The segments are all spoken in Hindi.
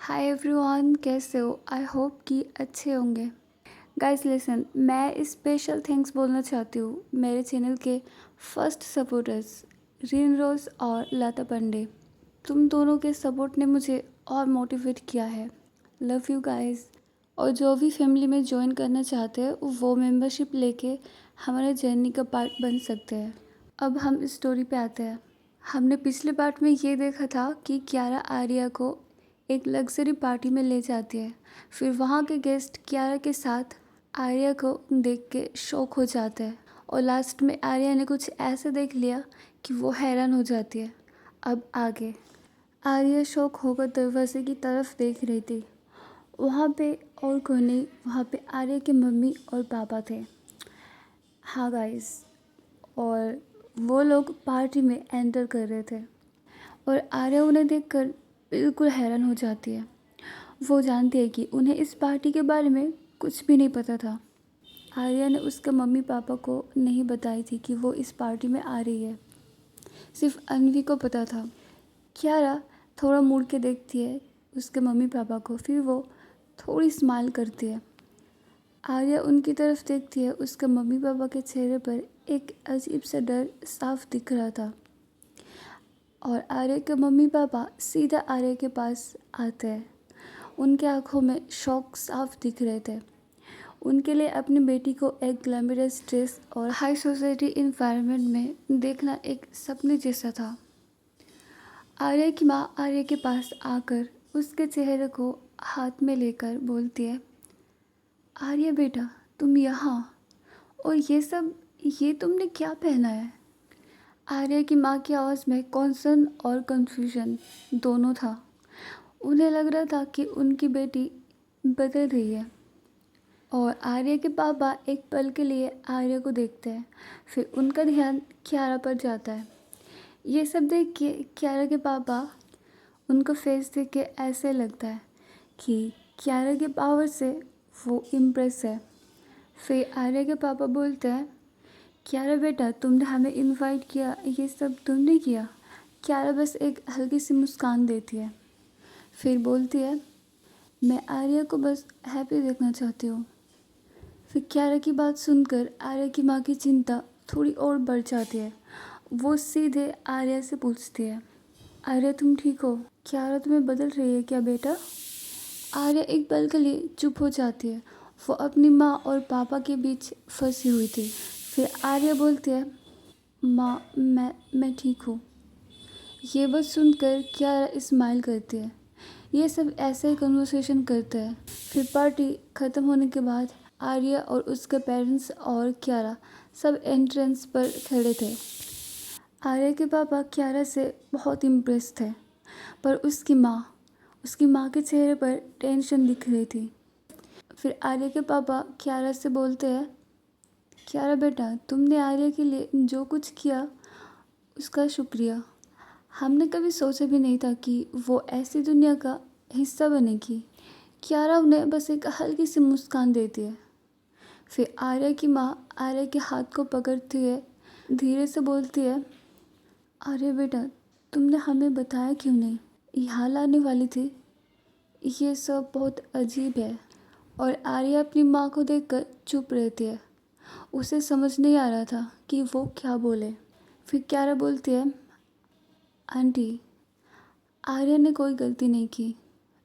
हाय एवरीवन, कैसे हो? आई होप कि अच्छे होंगे। गाइस लिसन, मैं स्पेशल थैंक्स बोलना चाहती हूँ मेरे चैनल के फर्स्ट सपोर्टर्स रीन रोज और लता पंडे। तुम दोनों के सपोर्ट ने मुझे और मोटिवेट किया है। Love you guys. और जो भी फैमिली में ज्वाइन करना चाहते हैं वो मेंबरशिप लेके हमारे जर्नी का पार्ट बन सकते हैं। अब हम स्टोरी पे आते हैं। हमने पिछले पार्ट में ये देखा था कि कियारा आर्या को एक लग्जरी पार्टी में ले जाती है। फिर वहाँ के गेस्ट कियारा के साथ आर्या को देख के शॉक हो जाते हैं और लास्ट में आर्या ने कुछ ऐसे देख लिया कि वो हैरान हो जाती है। अब आगे। आर्या शॉक होकर दरवाजे की तरफ देख रही थी। वहाँ पे और कोई नहीं, वहाँ पे आर्या के मम्मी और पापा थे। हाँ गाइस, और वो लोग पार्टी में एंटर कर रहे थे और आर्या उन्हें देखकर बिल्कुल हैरान हो जाती है। वो जानती है कि उन्हें इस पार्टी के बारे में कुछ भी नहीं पता था। आर्या ने उसके मम्मी पापा को नहीं बताई थी कि वो इस पार्टी में आ रही है। सिर्फ अन्वी को पता था। कियारा थोड़ा मुड़ के देखती है उसके मम्मी पापा को, फिर वो थोड़ी स्माइल करती है। आर्या उनकी तरफ देखती है। उसके मम्मी पापा के चेहरे पर एक अजीब सा डर साफ दिख रहा था और आर्या के मम्मी पापा सीधा आर्या के पास आते हैं। उनके आंखों में शौक साफ दिख रहे थे। उनके लिए अपनी बेटी को एक ग्लैमरस ड्रेस और हाई सोसाइटी इन्वायरमेंट में देखना एक सपने जैसा था। आर्या की माँ आर्या के पास आकर उसके चेहरे को हाथ में लेकर बोलती है, आर्या बेटा, तुम यहाँ, और ये सब, ये तुमने क्या पहना है? आर्या की माँ की आवाज़ में कॉन्सर्न और कन्फ्यूजन दोनों था। उन्हें लग रहा था कि उनकी बेटी बदल रही है। और आर्या के पापा एक पल के लिए आर्या को देखते हैं, फिर उनका ध्यान कियारा पर जाता है। ये सब देख के कियारा के पापा, उनका फेस देख के ऐसे लगता है कि कियारा के पावर से वो इम्प्रेस है। फिर आर्या के पापा बोलते हैं, कियारा बेटा, तुमने हमें इनवाइट किया, ये सब तुमने किया? कियारा बस एक हल्की सी मुस्कान देती है, फिर बोलती है, मैं आर्या को बस हैप्पी देखना चाहती हूँ। फिर कियारा की बात सुनकर आर्या की माँ की चिंता थोड़ी और बढ़ जाती है। वो सीधे आर्या से पूछती है, आर्या तुम ठीक हो? कियारा तुम्हें बदल रही है क्या बेटा? आर्या एक पल के लिए चुप हो जाती है। वो अपनी माँ और पापा के बीच फंसी हुई थी। फिर आर्या बोलती है, माँ मैं ठीक हूँ। ये बात सुनकर कियारा स्माइल करती है। ये सब ऐसे ही कन्वर्सेशन करते हैं। फिर पार्टी ख़त्म होने के बाद आर्या और उसके पेरेंट्स और कियारा सब एंट्रेंस पर खड़े थे। आर्या के पापा कियारा से बहुत इम्प्रेस थे, पर उसकी माँ के चेहरे पर टेंशन दिख रही थी। फिर आर्या के पापा कियारा से बोलते हैं, कियारा बेटा, तुमने आर्या के लिए जो कुछ किया उसका शुक्रिया। हमने कभी सोचा भी नहीं था कि वो ऐसी दुनिया का हिस्सा बनेगी। कियारा उन्हें बस एक हल्की सी मुस्कान देती है। फिर आर्या की माँ आर्या के हाथ को पकड़ते हुए धीरे से बोलती है, आर्या बेटा, तुमने हमें बताया क्यों नहीं? यहाँ लाने वाली थी। ये सब बहुत अजीब है। और आर्या अपनी माँ को देखकर चुप रहती है। उसे समझ नहीं आ रहा था कि वो क्या बोले। फिर कियारा बोलती है, आंटी, आर्या ने कोई गलती नहीं की।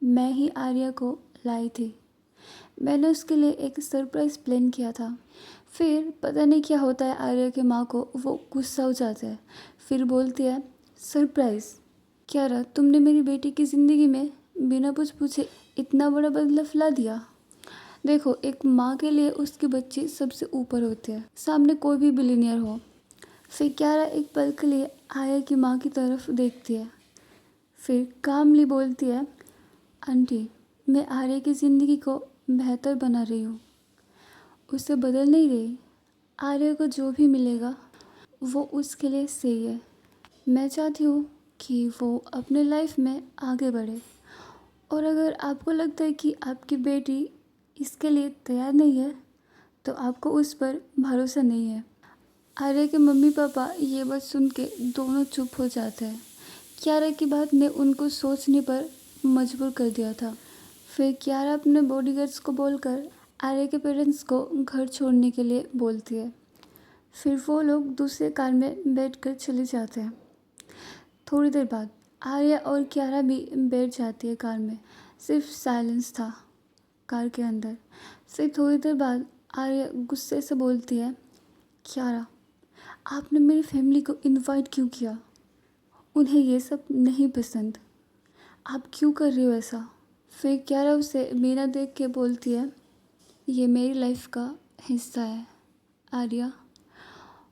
मैं ही आर्या को लाई थी। मैंने उसके लिए एक सरप्राइज़ प्लान किया था। फिर पता नहीं क्या होता है, आर्या के माँ को वो गुस्सा हो जाता है। फिर बोलती है, सरप्राइज़? कियारा, तुमने मेरी बेटी की ज़िंदगी में बिना कुछ पूछे इतना बड़ा बदलाव ला दिया। देखो, एक माँ के लिए उसकी बच्ची सबसे ऊपर होती है, सामने कोई भी बिलीनियर हो। फिर कियारा एक पल के लिए आर्या की माँ की तरफ देखती है, फिर कामली बोलती है, आंटी, मैं आर्या की ज़िंदगी को बेहतर बना रही हूँ, उसे बदल नहीं रही। आर्या को जो भी मिलेगा वो उसके लिए सही है। मैं चाहती हूँ कि वो अपने लाइफ में आगे बढ़े। और अगर आपको लगता है कि आपकी बेटी इसके लिए तैयार नहीं है, तो आपको उस पर भरोसा नहीं है। आर्या के मम्मी पापा ये बात सुन के दोनों चुप हो जाते हैं। कियारा की बात ने उनको सोचने पर मजबूर कर दिया था। फिर कियारा अपने बॉडीगार्ड्स को बोलकर आर्या के पेरेंट्स को घर छोड़ने के लिए बोलती है। फिर वो लोग दूसरे कार में बैठकर चले जाते हैं। थोड़ी देर बाद आर्या और कियारा भी बैठ जाती है कार में। सिर्फ साइलेंस था कार के अंदर। फिर थोड़ी देर बाद आर्या गुस्से से बोलती है, कियारा, आपने मेरी फैमिली को इनवाइट क्यों किया? उन्हें ये सब नहीं पसंद। आप क्यों कर रही हो ऐसा? फिर कियारा उसे बिना देख के बोलती है, ये मेरी लाइफ का हिस्सा है आर्या,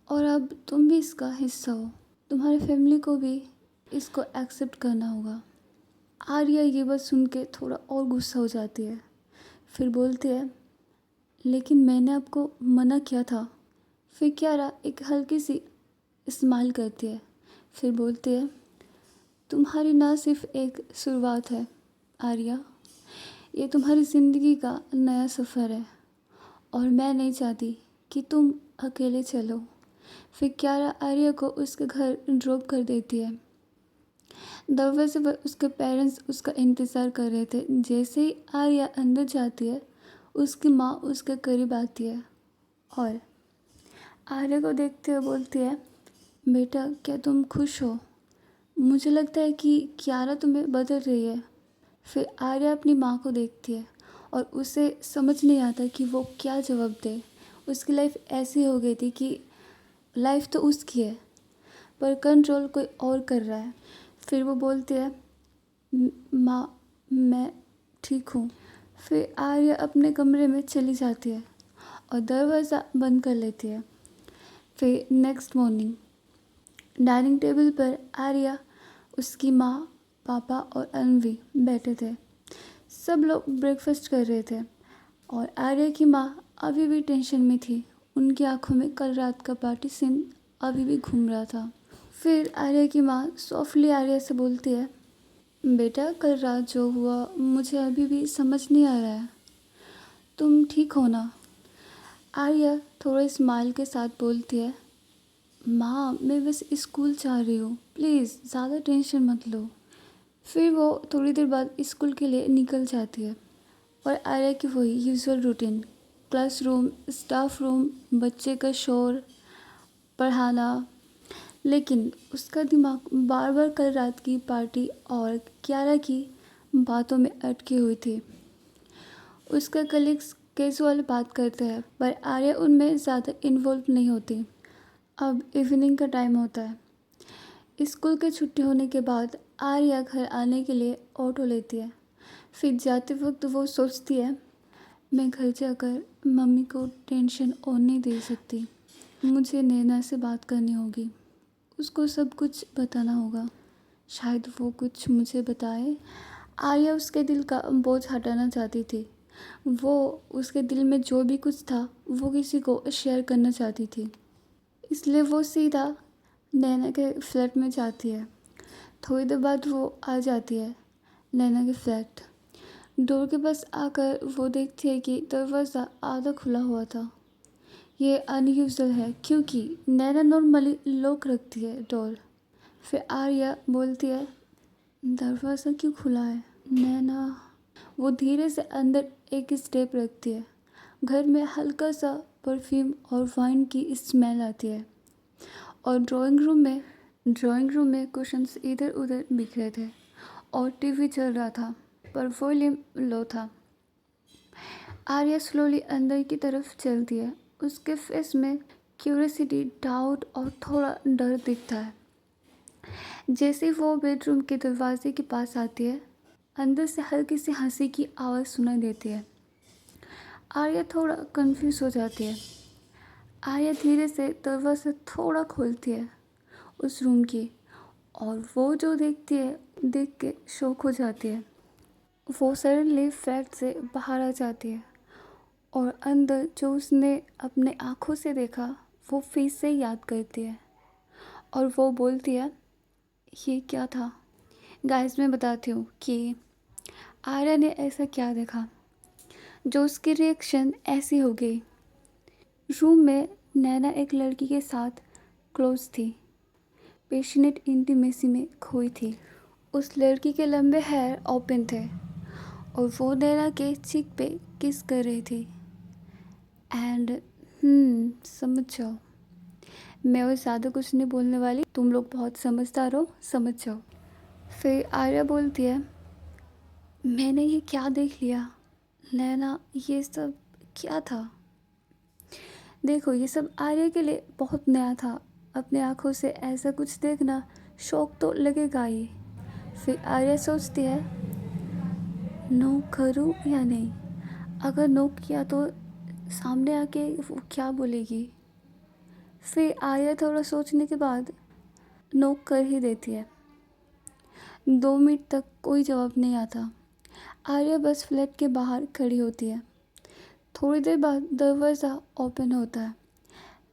और अब तुम भी इसका हिस्सा हो। तुम्हारी फैमिली को भी इसको एक्सेप्ट करना होगा। आर्या ये बात सुन के थोड़ा और गुस्सा हो जाती है। फिर बोलती है, लेकिन मैंने आपको मना किया था। फिर कियारा एक हल्की सी स्माइल करती है। फिर बोलती है, तुम्हारी ना सिर्फ एक शुरुआत है आर्या, ये तुम्हारी ज़िंदगी का नया सफ़र है और मैं नहीं चाहती कि तुम अकेले चलो। फिर कियारा आर्या को उसके घर ड्रॉप कर देती है। दरवाजे पर उसके पेरेंट्स उसका इंतज़ार कर रहे थे। जैसे ही आर्या अंदर जाती है, उसकी माँ उसके करीब आती है और आर्या को देखते हुए बोलती है, बेटा क्या तुम खुश हो? मुझे लगता है कि कियारा तुम्हें बदल रही है। फिर आर्या अपनी माँ को देखती है और उसे समझ नहीं आता कि वो क्या जवाब दे। उसकी लाइफ ऐसी हो गई थी कि लाइफ तो उसकी है पर कंट्रोल कोई और कर रहा है। फिर वो बोलती है, माँ मैं ठीक हूँ। फिर आर्या अपने कमरे में चली जाती है और दरवाज़ा बंद कर लेती है। फिर नेक्स्ट मॉर्निंग डाइनिंग टेबल पर आर्या, उसकी माँ, पापा और अनवी बैठे थे। सब लोग ब्रेकफास्ट कर रहे थे और आर्या की माँ अभी भी टेंशन में थी। उनकी आंखों में कल रात का पार्टी सीन अभी भी घूम रहा था। फिर आर्या की माँ सॉफ्टली आर्या से बोलती है, बेटा कल रात जो हुआ मुझे अभी भी समझ नहीं आ रहा है। तुम ठीक हो ना? आर्या थोड़े स्माइल के साथ बोलती है, माँ मैं बस स्कूल जा रही हूँ, प्लीज़ ज़्यादा टेंशन मत लो। फिर वो थोड़ी देर बाद स्कूल के लिए निकल जाती है और आर्या की वही usual routine, classroom, staff room, बच्चे का शोर, पढ़ाना। लेकिन उसका दिमाग बार बार कल रात की पार्टी और कियारा की बातों में अटकी हुई थी। उसका कलीग्स कैजुअल बात करते हैं पर आर्या उनमें ज़्यादा इन्वॉल्व नहीं होती। अब इवनिंग का टाइम होता है। स्कूल के छुट्टी होने के बाद आर्या घर आने के लिए ऑटो लेती है। फिर जाते वक्त वो सोचती है, मैं घर जाकर मम्मी को टेंशन और नहीं दे सकती। मुझे नैना से बात करनी होगी, उसको सब कुछ बताना होगा, शायद वो कुछ मुझे बताए। आर्या उसके दिल का बोझ हटाना चाहती थी। वो उसके दिल में जो भी कुछ था वो किसी को शेयर करना चाहती थी। इसलिए वो सीधा नैना के फ्लैट में जाती है। थोड़ी देर बाद वो आ जाती है नैना के फ्लैट। डोर के पास आकर वो देखती है कि दरवाज़ा आधा खुला हुआ था। ये अनयूजुअल है क्योंकि नैना नॉर्मली लॉक रखती है डोर। फिर आर्या बोलती है, दरवाज़ा क्यों खुला है नैना? वो धीरे से अंदर एक स्टेप रखती है। घर में हल्का सा परफ्यूम और वाइन की स्मेल आती है और ड्राइंग रूम में कुशन्स इधर उधर बिखरे थे और टीवी चल रहा था पर वॉल्यूम लो था। आर्या स्लोली अंदर की तरफ चलती है। उसके फेस में क्यूरियोसिटी, डाउट और थोड़ा डर दिखता है। जैसे ही वो बेडरूम के दरवाजे के पास आती है, अंदर से हल्की सी हंसी की आवाज़ सुनाई देती है। आर्या थोड़ा कंफ्यूज हो जाती है। आर्या धीरे से दरवाज़ा थोड़ा खोलती है उस रूम की और वो जो देखती है देख के शॉक हो जाती है। वो सडनली फ्लैट से बाहर आ जाती है और अंदर जो उसने अपने आँखों से देखा वो फिर से याद करती है और वो बोलती है, ये क्या था? गाइस मैं बताती हूँ कि आर्या ने ऐसा क्या देखा जो उसकी रिएक्शन ऐसी हो गई। रूम में नैना एक लड़की के साथ क्लोज थी, पैशनेट इंटीमेसी में खोई थी उस लड़की के लंबे हेयर ओपन थे और वो नैना के चीक पे किस कर रही थी। एंड समझ जाओ, मैं और ज़्यादा कुछ नहीं बोलने वाली, तुम लोग बहुत समझदार हो, समझ जाओ। फिर आर्या बोलती है, मैंने ये क्या देख लिया नैना, ये सब क्या था। देखो ये सब आर्या के लिए बहुत नया था, अपने आँखों से ऐसा कुछ देखना शौक तो लगेगा ही। फिर आर्या सोचती है, नो करूँ या नहीं, अगर नो किया तो सामने आके वो क्या बोलेगी। फिर आर्या थोड़ा सोचने के बाद नो कर ही देती है। 2 मिनट तक कोई जवाब नहीं आता। आर्या बस फ्लैट के बाहर खड़ी होती है। थोड़ी देर बाद दरवाज़ा ओपन होता है।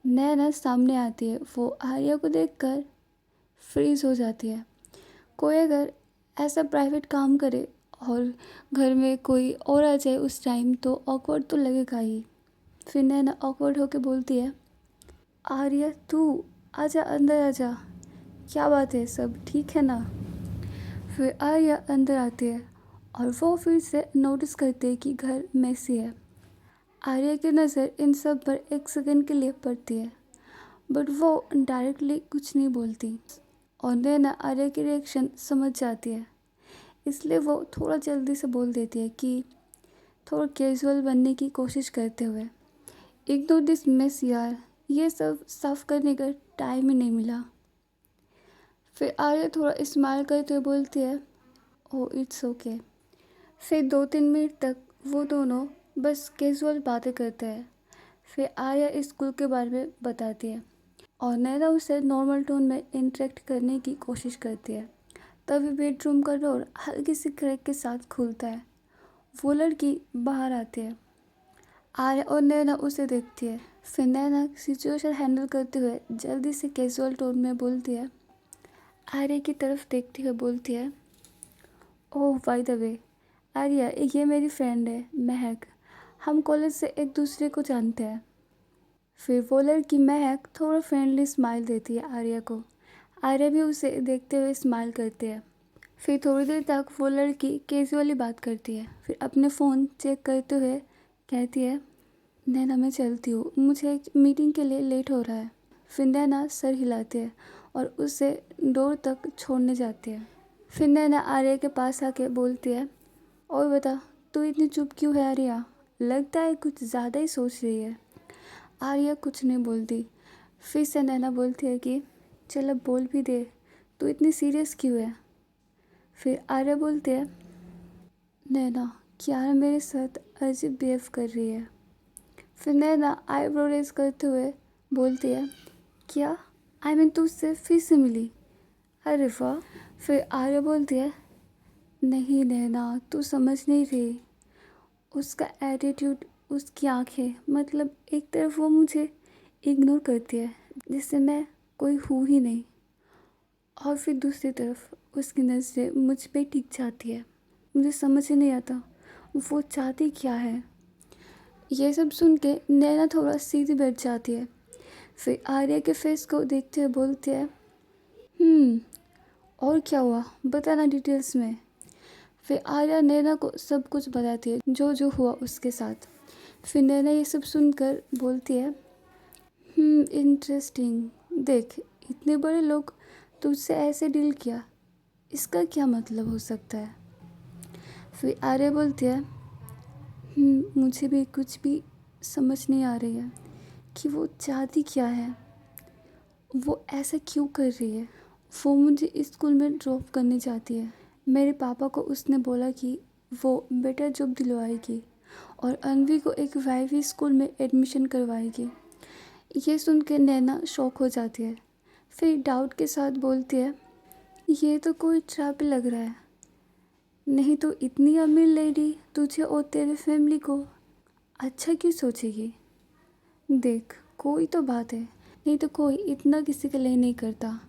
नैना सामने आती है। वो आर्या को देखकर फ्रीज हो जाती है। कोई अगर ऐसा प्राइवेट काम करे और घर में कोई और आ जाए उस टाइम तो ऑकवर्ड तो लगेगा ही। फिर नैना ऑकवर्ड होके बोलती है, आर्या तू आजा, अंदर आजा, क्या बात है, सब ठीक है ना। फिर आर्या अंदर आती है और वो फिर से नोटिस करते हैं कि घर मैसी है। आर्या की नज़र इन सब पर एक सेकंड के लिए पड़ती है, बट वो डायरेक्टली कुछ नहीं बोलती और नैना आर्या की रिएक्शन समझ जाती है, इसलिए वो थोड़ा जल्दी से बोल देती है कि थोड़ा कैजुअल बनने की कोशिश करते हुए, इग्नोर दिस मिस यार, ये सब साफ करने का टाइम ही नहीं मिला। फिर आर्या थोड़ा स्माइल करते हुए बोलती है, ओह इट्स ओके। फिर 2-3 मिनट तक वो दोनों बस कैजुअल बातें करते हैं। फिर आर्या स्कूल के बारे में बताती है और नैना उसे नॉर्मल टोन में इंटरेक्ट करने की कोशिश करती है। तभी बेडरूम का डोर हल्की सी क्रैक के साथ खुलता है। वो लड़की बाहर आती है। आर्या और नैना उसे देखती है। फिर नैना सिचुएशन हैंडल करते हुए जल्दी से कैजुअल टोन में बोलती है, आर्या की तरफ देखते हुए बोलती है, ओह बाय द वे आर्या, ये मेरी फ्रेंड है महक, हम कॉलेज से एक दूसरे को जानते हैं। फिर वो लड़की महक थोड़ा फ्रेंडली स्माइल देती है आर्या को। आर्या भी उसे देखते हुए स्माइल करती है। फिर थोड़ी देर तक वो लड़की कैजुअली बात करती है। फिर अपने फ़ोन चेक करते हुए कहती है, नैना मैं चलती हूँ, मुझे एक मीटिंग के लिए लेट हो रहा है। फिर नैना सर हिलाती है और उसे डोर तक छोड़ने जाती है। फिर नैना आर्या के पास आके बोलती है, और बता तू इतनी चुप क्यों है आर्या, लगता है कुछ ज़्यादा ही सोच रही है। आर्या कुछ नहीं बोलती। फिर से नैना बोलती है कि चल अब बोल भी दे, तू इतनी सीरियस क्यों है। फिर आर्या बोलती है, नैना क्या मेरे साथ अजीब बिहेव कर रही है। फिर नैना आईब्रो रेज करते हुए बोलती है, क्या आई मीन तू उससे फिर से मिली, अरे वाह। फिर आर्या बोलती है, नहीं नैना तू समझ नहीं रही, उसका एटीट्यूड, उसकी आंखें, मतलब एक तरफ वो मुझे इग्नोर करती है जिससे मैं कोई हूँ ही नहीं, और फिर दूसरी तरफ उसकी नज़रें मुझ पे टिक जाती है। मुझे समझ ही नहीं आता वो चाहती क्या है। ये सब सुन के नैना थोड़ा सीधी बैठ जाती है। फिर आर्या के फेस को देखते हुए बोलती है, और क्या हुआ बताना डिटेल्स में। फिर आर्या नैना को सब कुछ बताती है जो जो हुआ उसके साथ। फिर नैना ये सब सुनकर बोलती है, इंटरेस्टिंग, देख इतने बड़े लोग तुझसे ऐसे डील किया, इसका क्या मतलब हो सकता है। फिर आर्या बोलती है, मुझे भी कुछ भी समझ नहीं आ रही है कि वो चाहती क्या है, वो ऐसा क्यों कर रही है। वो मुझे स्कूल में ड्रॉप करने चाहती है। मेरे पापा को उसने बोला कि वो बेटर जॉब दिलवाएगी और अनवी को एक वाइवी स्कूल में एडमिशन करवाएगी। ये सुन के नैना शॉक हो जाती है। फिर डाउट के साथ बोलती है, ये तो कोई ट्रैप लग रहा है, नहीं तो इतनी अमीर लेडी तुझे और तेरे फैमिली को अच्छा क्यों सोचेगी। देख कोई तो बात है, नहीं तो कोई इतना किसी के लिए नहीं करता,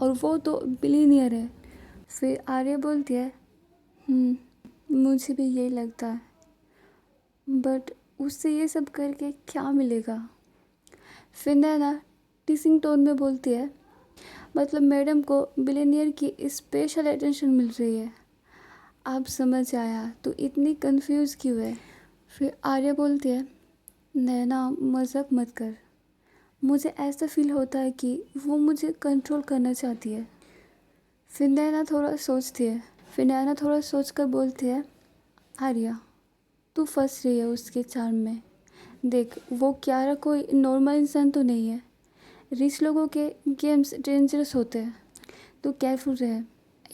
और वो तो बिलीनियर है। फिर आर्या बोलती है, मुझे भी यही लगता है, बट उससे ये सब करके क्या मिलेगा। फिर नैना टीसिंग टोन में बोलती है, मतलब मैडम को बिलियनियर की स्पेशल अटेंशन मिल रही है। अब समझ आया तो इतनी कंफ्यूज क्यों है। फिर आर्या बोलती है, नैना मजाक मत कर, मुझे ऐसा फील होता है कि वो मुझे कंट्रोल करना चाहती है। फिर नैना थोड़ा सोच कर बोलती है, आर्या तू फंस रही है उसके चार्म में। देख वो क्यारा कोई नॉर्मल इंसान तो नहीं है। रिच लोगों के गेम्स डेंजरस होते हैं, तो केयरफुल रहे।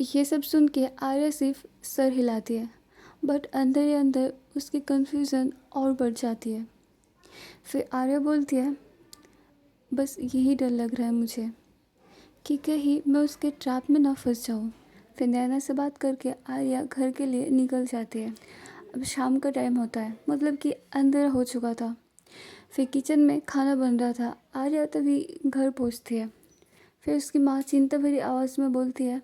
ये सब सुन के आर्या सिर्फ सर हिलाती है, बट अंदर ही अंदर उसकी कन्फ्यूज़न और बढ़ जाती है। फिर आर्या बोलती है, बस यही डर लग रहा है मुझे कि कहीं मैं उसके ट्रैप में ना फंस जाऊँ। फिर नैना से बात करके आर्या घर के लिए निकल जाती है। अब शाम का टाइम होता है, मतलब कि अंधेरा हो चुका था। फिर किचन में खाना बन रहा था। आर्या तभी घर पहुंचती है। फिर उसकी माँ चिंता भरी आवाज़ में बोलती है,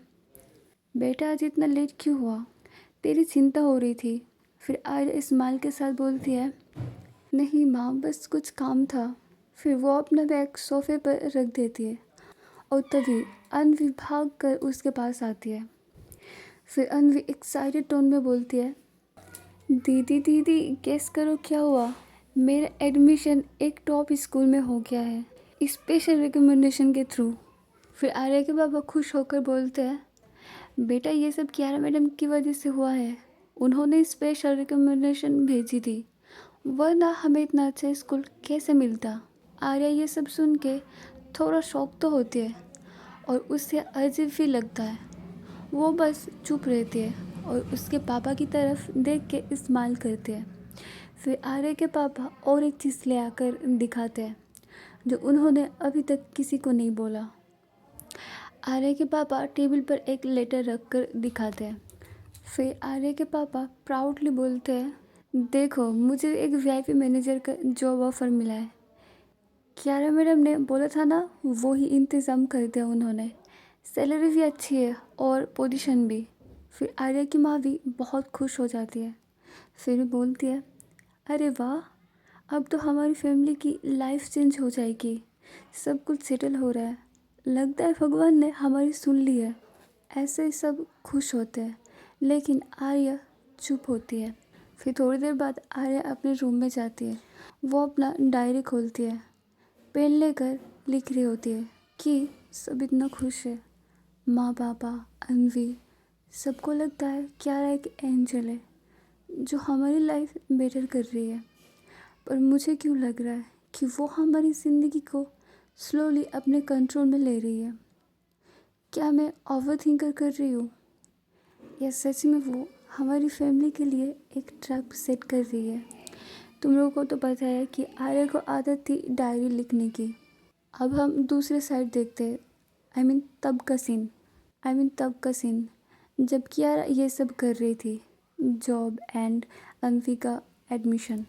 बेटा आज इतना लेट क्यों हुआ, तेरी चिंता हो रही थी। फिर आर्या स्माइल के साथ बोलती है, नहीं माँ बस कुछ काम था। फिर वो अपना बैग सोफे पर रख देती है और तभी अनवी भाग कर उसके पास आती है। फिर अनवी एक्साइटेड टोन में बोलती है, दीदी दीदी गेस करो क्या हुआ, मेरा एडमिशन एक टॉप स्कूल में हो गया है, स्पेशल रिकमेंडेशन के थ्रू। फिर आर्या के पापा खुश होकर बोलते हैं, बेटा ये सब कियारा मैडम की वजह से हुआ है, उन्होंने स्पेशल रिकमेंडेशन भेजी थी, वरना हमें इतना अच्छा स्कूल कैसे मिलता। आर्या ये सब सुन के थोड़ा शौक तो होती है और उससे अजीब भी लगता है। वो बस चुप रहती है और उसके पापा की तरफ देख के स्माइल करती है। फिर आर्या के पापा और एक चीज़ ले आकर दिखाते हैं जो उन्होंने अभी तक किसी को नहीं बोला। आर्या के पापा टेबल पर एक लेटर रख कर दिखाते हैं। फिर आर्या के पापा प्राउडली बोलते हैं, देखो मुझे एक वीआईपी मैनेजर का जॉब ऑफ़र मिला है। कियारा मैडम ने बोला था ना, वो ही इंतज़ाम कर दिया उन्होंने। सैलरी भी अच्छी है और पोजीशन भी। फिर आर्या की माँ भी बहुत खुश हो जाती है। फिर बोलती है, अरे वाह, अब तो हमारी फैमिली की लाइफ चेंज हो जाएगी, सब कुछ सेटल हो रहा है, लगता है भगवान ने हमारी सुन ली है। ऐसे ही सब खुश होते हैं, लेकिन आर्या चुप होती है। फिर थोड़ी देर बाद आर्या अपने रूम में जाती है। वो अपना डायरी खोलती है, पेन लेकर लिख रही होती है कि सब इतना खुश है, माँ पापा अनवी, सबको लगता है क्यारा एक एंजल है जो हमारी लाइफ बेटर कर रही है। पर मुझे क्यों लग रहा है कि वो हमारी ज़िंदगी को स्लोली अपने कंट्रोल में ले रही है। क्या मैं ओवर थिंकर कर रही हूँ या सच में वो हमारी फैमिली के लिए एक ट्रैप सेट कर रही है। तुम लोगों को तो पता है कि आर्या को आदत थी डायरी लिखने की। अब हम दूसरे साइड देखते हैं। तब का सीन जब कियारा ये सब कर रही थी, जॉब एंड अनवी का एडमिशन।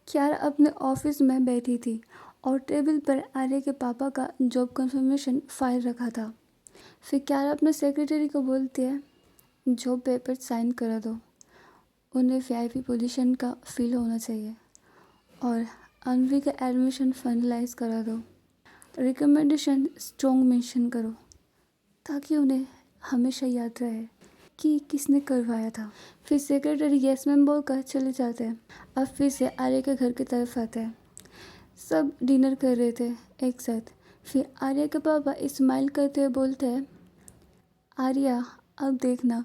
कियारा अपने ऑफिस में बैठी थी और टेबल पर आर्या के पापा का जॉब कंफर्मेशन फाइल रखा था। फिर कियारा अपने सेक्रेटरी को बोलती है, जॉब पेपर साइन करा दो, उन्हें वीआईपी पोजीशन का फील होना चाहिए, और अनवी का एडमिशन फाइनलाइज करा दो, रिकमेंडेशन स्ट्रॉन्ग मेंशन करो ताकि उन्हें हमेशा याद रहे कि किसने करवाया था। फिर सेक्रेटरी यस मैम बोलकर चले जाते हैं। अब फिर से आर्या के घर की तरफ आते हैं। सब डिनर कर रहे थे एक साथ। फिर आर्या के पापा स्माइल करते हुए बोलते हैं, आर्या अब देखना,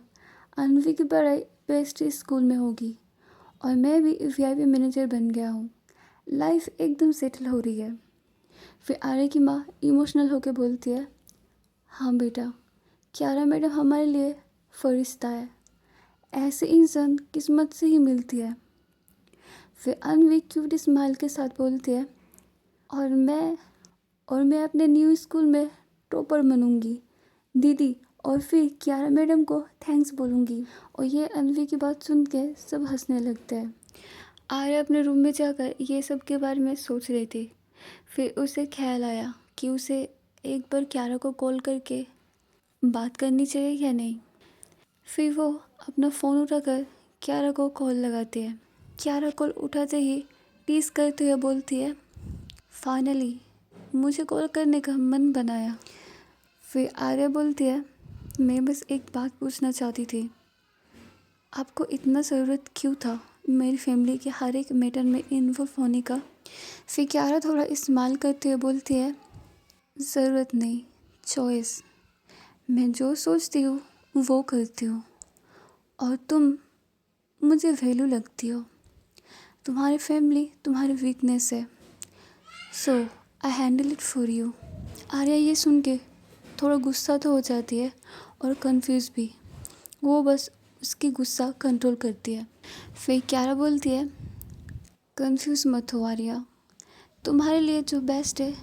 अनवी की पढ़ाई बेस्ट स्कूल में होगी और मैं भी वीआईपी मैनेजर बन गया हूँ, लाइफ एकदम सेटल हो रही है। फिर आर्या की माँ इमोशनल होकर बोलती है, हाँ बेटा, कियारा मैडम हमारे लिए फरिश्ता है, ऐसे इंसान किस्मत से ही मिलती है। फिर अनवी क्यूट स्माइल के साथ बोलती है, और मैं अपने न्यू स्कूल में टॉपर बनूंगी दीदी, और फिर कियारा मैडम को थैंक्स बोलूँगी। और ये अनवी की बात सुन के सब हंसने लगते हैं। आर्या अपने रूम में जाकर ये सब के बारे में सोच रही थी। फिर उसे ख्याल आया कि उसे एक बार कियारा को कॉल करके बात करनी चाहिए या नहीं। फिर वो अपना फ़ोन उठाकर कियारा को कॉल लगाती है। कियारा कॉल उठाते ही टीस करते हुए बोलती है, फाइनली मुझे कॉल करने का मन बनाया। फिर आर्या बोलती है, मैं बस एक बात पूछना चाहती थी, आपको इतना ज़रूरत क्यों था मेरी फैमिली के हर एक मैटर में इन्वॉल्व होने का? फिर क्यारा थोड़ा इस्तेमाल करते हुए बोलती है, ज़रूरत नहीं, चॉइस। मैं जो सोचती हूँ वो करती हूँ और तुम मुझे वैल्यू लगती हो। तुम्हारी फैमिली तुम्हारी वीकनेस है, so I handle it for you. Arya ये सुन के थोड़ा गुस्सा तो हो जाती है और कंफ्यूज भी। वो बस उसकी गुस्सा कंट्रोल करती है। फिर क्यारा बोलती है, कंफ्यूज मत हो आर्या, तुम्हारे लिए जो बेस्ट है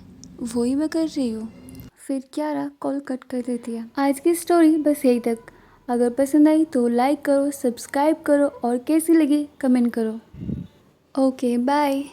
वही मैं कर रही हूँ। फिर क्यारा कॉल कट कर देती है। आज की स्टोरी बस यही तक। अगर पसंद आई तो लाइक करो, सब्सक्राइब करो और कैसी लगी कमेंट करो। Okay bye.